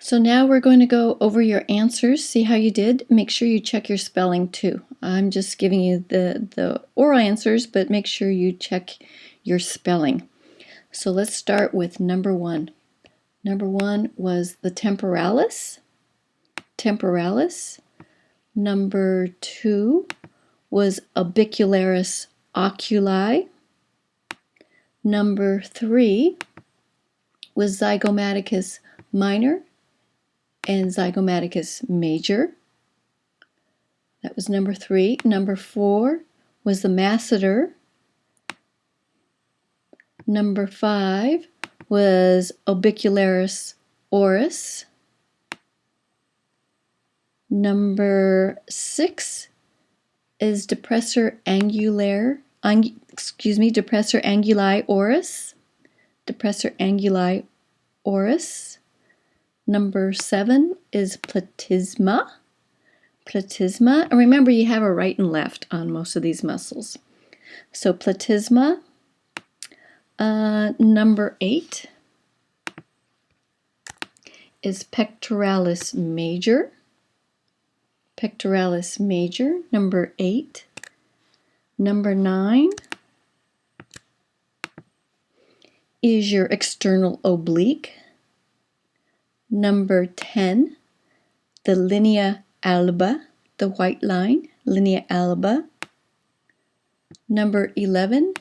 So now we're going to go over your answers, see how you did. Make sure you check your spelling too. I'm just giving you the oral answers, but make sure you check your spelling. So let's start with number 1. Number 1 was the temporalis. Temporalis. Number 2 was orbicularis oculi. Number 3 was zygomaticus minor and zygomaticus major. That was number 3. Number 4 was the masseter. Number 5 was orbicularis oris. Number 6 is depressor anguli oris. Depressor anguli oris. Number 7 is platysma. Platysma. And remember, you have a right and left on most of these muscles. So platysma. Number 8 is pectoralis major. Pectoralis major. Number 8. Number 9 is your external oblique. Number 10, the linea alba, the white line, linea alba. Number 11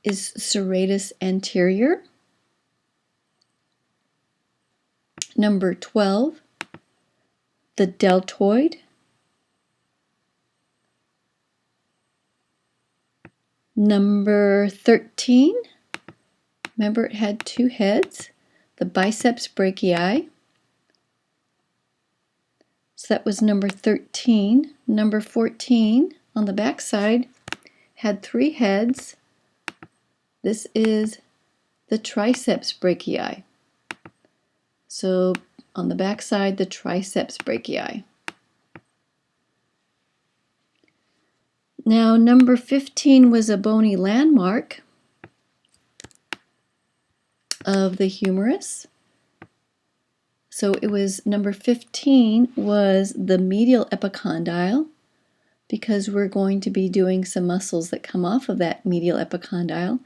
is serratus anterior. Number 12, the deltoid. Number 13, remember it had 2 heads, the biceps brachii. So that was number 13. Number 14 on the back side had 3 heads. This is the triceps brachii. So on the back side, the triceps brachii. Now number 15 was a bony landmark of the humerus. So it was number 15 was the medial epicondyle, because we're going to be doing some muscles that come off of that medial epicondyle.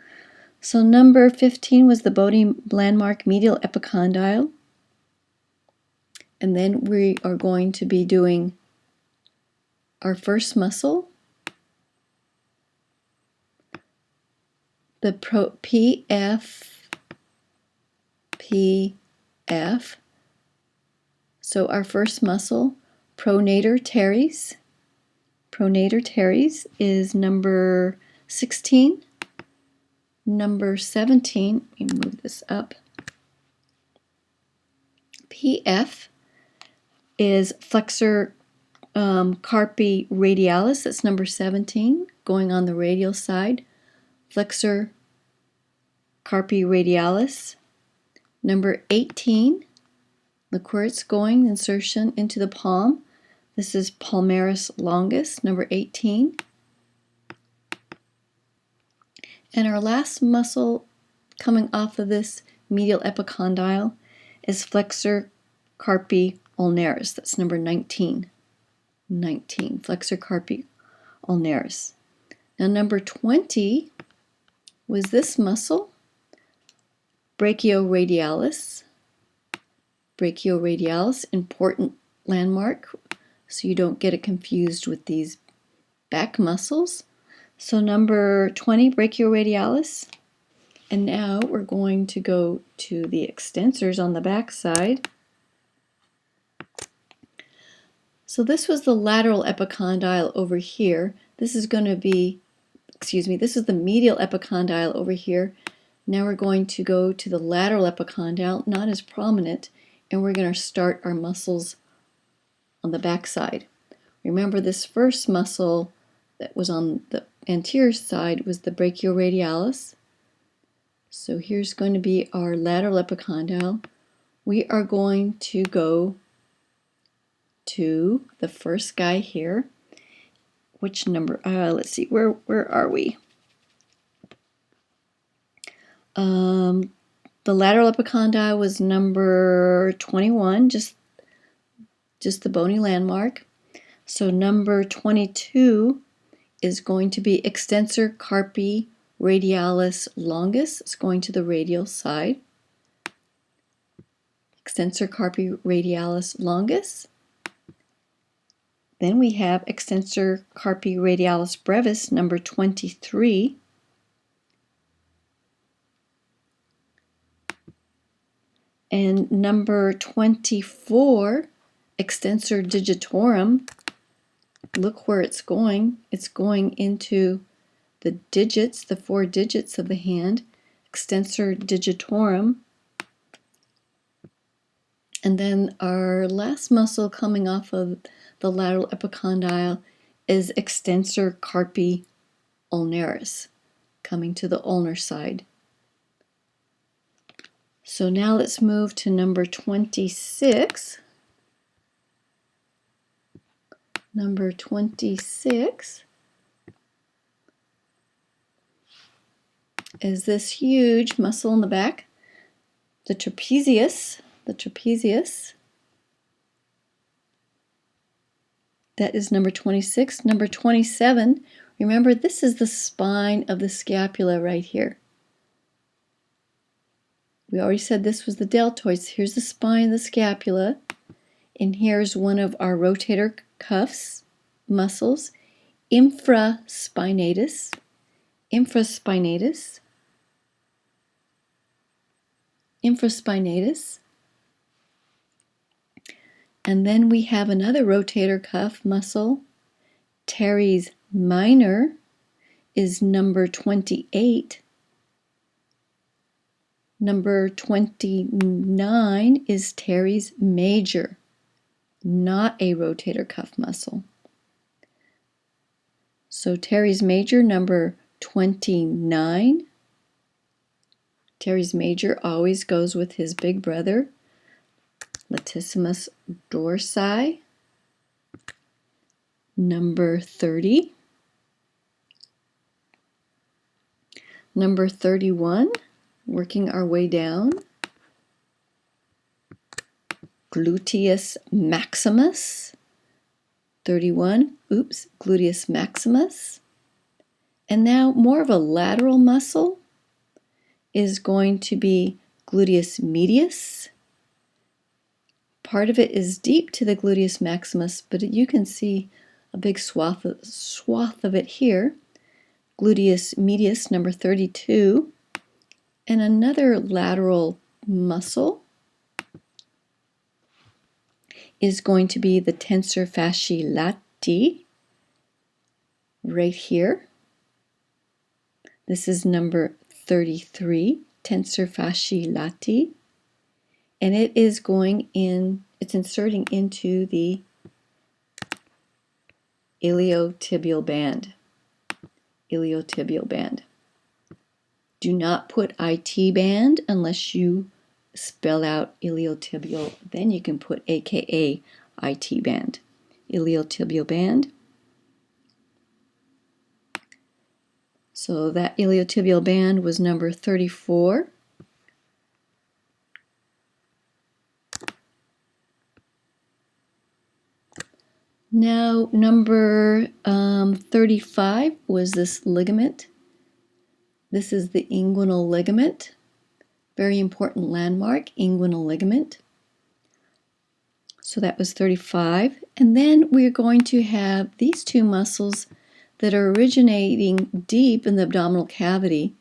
So number 15 was the bony landmark medial epicondyle. And then we are going to be doing our first muscle, the PF. So our first muscle, pronator teres. Pronator teres is number 16. Number 17, let me move this up. PF is flexor carpi radialis. That's number 17, going on the radial side. Flexor carpi radialis. Number 18, look where it's going, insertion into the palm. This is palmaris longus, number 18. And our last muscle coming off of this medial epicondyle is flexor carpi ulnaris. That's number 19. 19, flexor carpi ulnaris. Now number 20 was this muscle, brachioradialis. Brachioradialis, important landmark, so you don't get it confused with these back muscles. So number 20, brachioradialis. And now we're going to go to the extensors on the back side. So this was the lateral epicondyle over here. This is going to be, this is the medial epicondyle over here. Now we're going to go to the lateral epicondyle, not as prominent, and we're going to start our muscles on the back side. Remember, this first muscle that was on the anterior side was the brachioradialis. So here's going to be our lateral epicondyle. We are going to go to the first guy here. Which number? Let's see, where are we? The lateral epicondyle was number 21, just the bony landmark. So number 22 is going to be extensor carpi radialis longus. It's going to the radial side. Extensor carpi radialis longus. Then we have extensor carpi radialis brevis, number 23. And number 24, extensor digitorum. Look where it's going. It's going into the digits, the 4 digits of the hand, extensor digitorum. And then our last muscle coming off of the lateral epicondyle is extensor carpi ulnaris, coming to the ulnar side. So now let's move to number 26. Number 26 is this huge muscle in the back, the trapezius. The trapezius. That is number 26. Number 27, remember this is the spine of the scapula right here. We already said this was the deltoids. Here's the spine of the scapula, and here's one of our rotator cuffs muscles, infraspinatus. Infraspinatus. Infraspinatus. And then we have another rotator cuff muscle, teres minor, is number 28. Number 29 is teres major, not a rotator cuff muscle. So teres major, number 29. Teres major always goes with his big brother, latissimus dorsi, number 30. Number 31, working our way down, gluteus maximus. 31, gluteus maximus. And now more of a lateral muscle is going to be gluteus medius. Part of it is deep to the gluteus maximus, but you can see a big swath of it here. Gluteus medius, number 32. And another lateral muscle is going to be the tensor fasciae latae, right here. This is number 33, tensor fasciae latae. And it is going in, it's inserting into the iliotibial band. Iliotibial band. Do not put IT band unless you spell out iliotibial. Then you can put AKA IT band. Iliotibial band. So that iliotibial band was number 34. Now, number 35 was this ligament. This is the inguinal ligament. Very important landmark, inguinal ligament. So that was 35. And then we're going to have these two muscles that are originating deep in the abdominal cavity.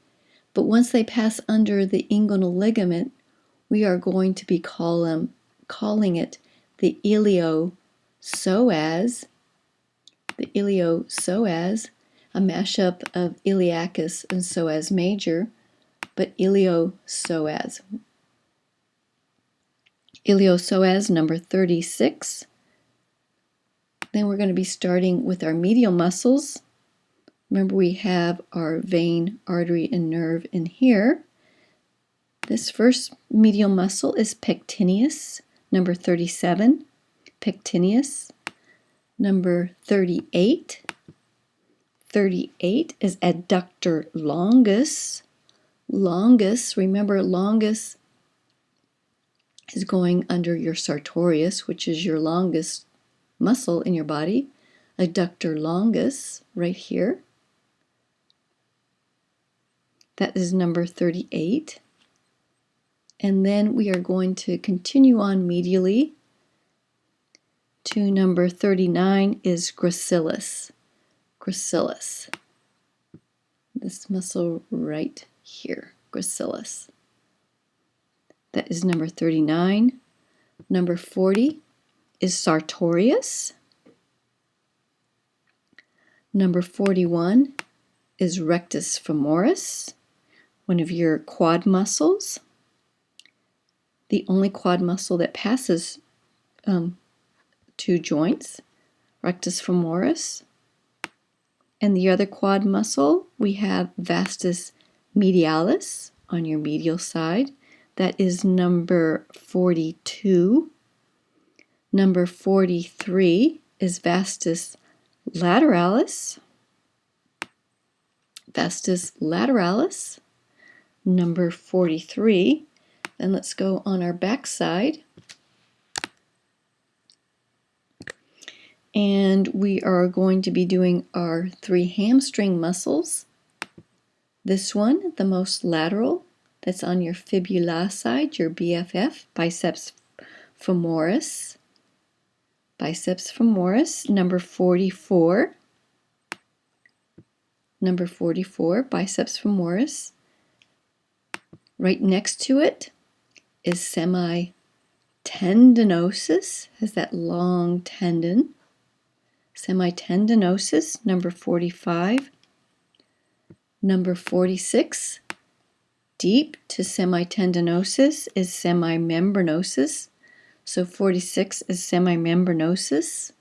But once they pass under the inguinal ligament, we are going to be calling it the iliopsoas, a mashup of iliacus and psoas major, but iliopsoas. Iliopsoas, number 36. Then we're going to be starting with our medial muscles. Remember, we have our vein, artery, and nerve in here. This first medial muscle is pectineus, number 37. Pectineus. Number 38. 38 is adductor longus. Longus, remember longus is going under your sartorius, which is your longest muscle in your body. Adductor longus, right here. That is number 38. And then we are going to continue on medially to number 39 is gracilis. Gracilis. This muscle right here, gracilis. That is number 39. Number 40 is sartorius. Number 41 is rectus femoris, one of your quad muscles. The only quad muscle that passes two joints, rectus femoris. And the other quad muscle, we have vastus medialis on your medial side. That is number 42. Number 43 is vastus lateralis. Vastus lateralis. Number 43. Then let's go on our back side. And we are going to be doing our 3 hamstring muscles. This one, the most lateral, that's on your fibula side, your BFF, biceps femoris. Biceps femoris, number 44. Number 44, biceps femoris. Right next to it is semitendinosus, has that long tendon. Semitendinosus, number 45. Number 46, deep to semitendinosus is semimembranosus. So 46 is semimembranosus.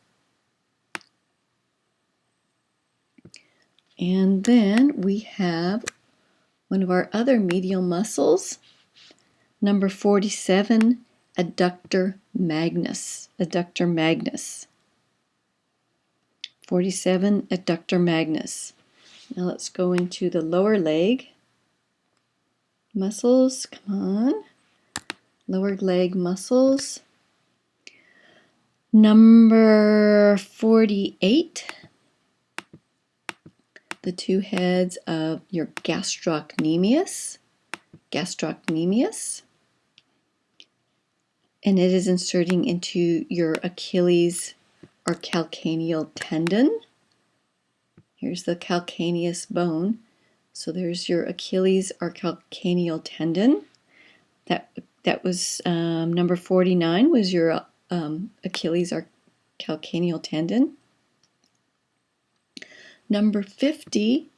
And then we have one of our other medial muscles, number 47, Adductor Magnus. Adductor Magnus. 47, Adductor Magnus. Now let's go into the lower leg muscles. Come on. Lower leg muscles. Number 48, the 2 heads of your gastrocnemius. Gastrocnemius. And it is inserting into your Achilles or calcaneal tendon. Here's the calcaneus bone. So there's your Achilles or calcaneal tendon. That was number 49 was your Achilles or calcaneal tendon. Number 50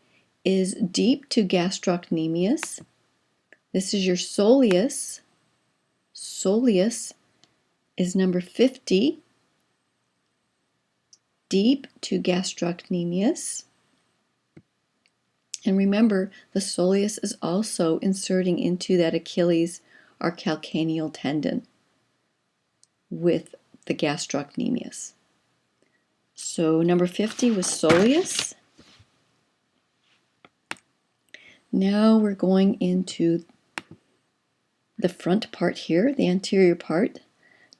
is deep to gastrocnemius. This is your soleus. Soleus is number 50. Deep to gastrocnemius. And remember, the soleus is also inserting into that Achilles or calcaneal tendon with the gastrocnemius. So number 50 was soleus. Now we're going into the front part here, the anterior part.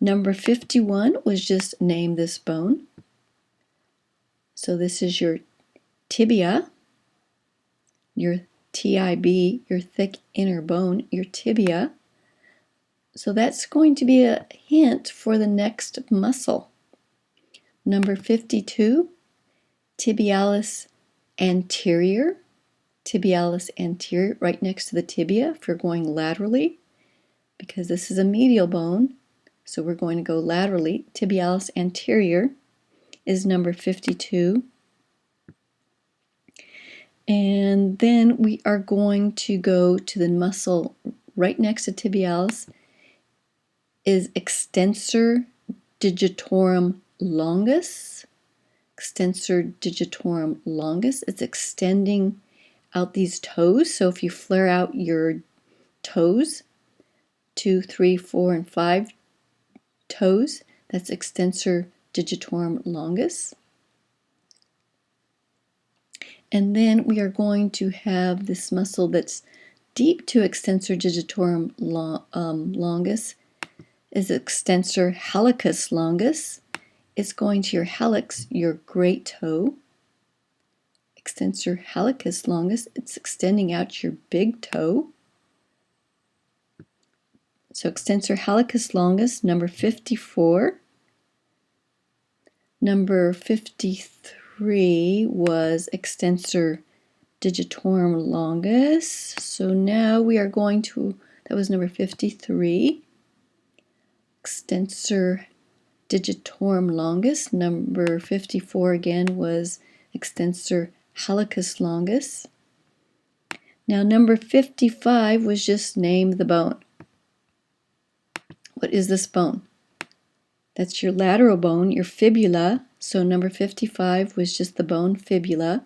Number 51 was just name this bone. So this is your tibia, your TIB, your thick inner bone, your tibia. So that's going to be a hint for the next muscle. Number 52, Tibialis Anterior. Tibialis Anterior, right next to the tibia if you're going laterally, because this is a medial bone. So we're going to go laterally. Tibialis Anterior is number 52. And then we are going to go to the muscle right next to tibialis is Extensor digitorum longus. Extensor digitorum longus. It's extending out these toes. So if you flare out your toes, 2, 3, 4, and 5 toes, that's Extensor digitorum longus. And then we are going to have this muscle that's deep to extensor digitorum longus is extensor hallucis longus. It's going to your hallux, your great toe. Extensor hallucis longus, it's extending out your big toe. So extensor hallucis longus, number 54. Number 53 was extensor digitorum longus. So now we are going to, that was number 53. Extensor digitorum longus. Number 54 again was extensor hallucis longus. Now number 55 was just name the bone. What is this bone? That's your lateral bone, your fibula. So number 55 was just the bone fibula,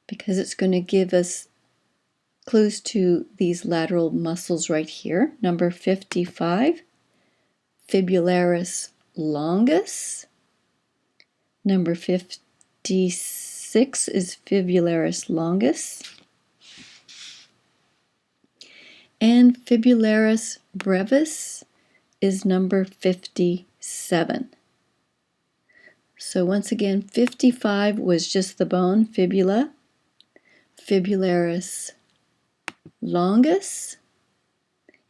because it's going to give us clues to these lateral muscles right here. Number 55, fibularis longus. Number 56 is fibularis longus. And fibularis brevis is number 57. So once again, 55 was just the bone, fibula. Fibularis longus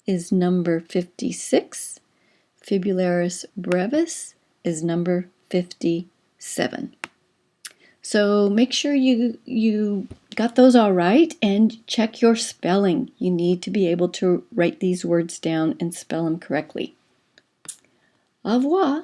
is number 56. Fibularis brevis is number 57. So make sure you got those all right, and check your spelling. You need to be able to write these words down and spell them correctly. Au revoir.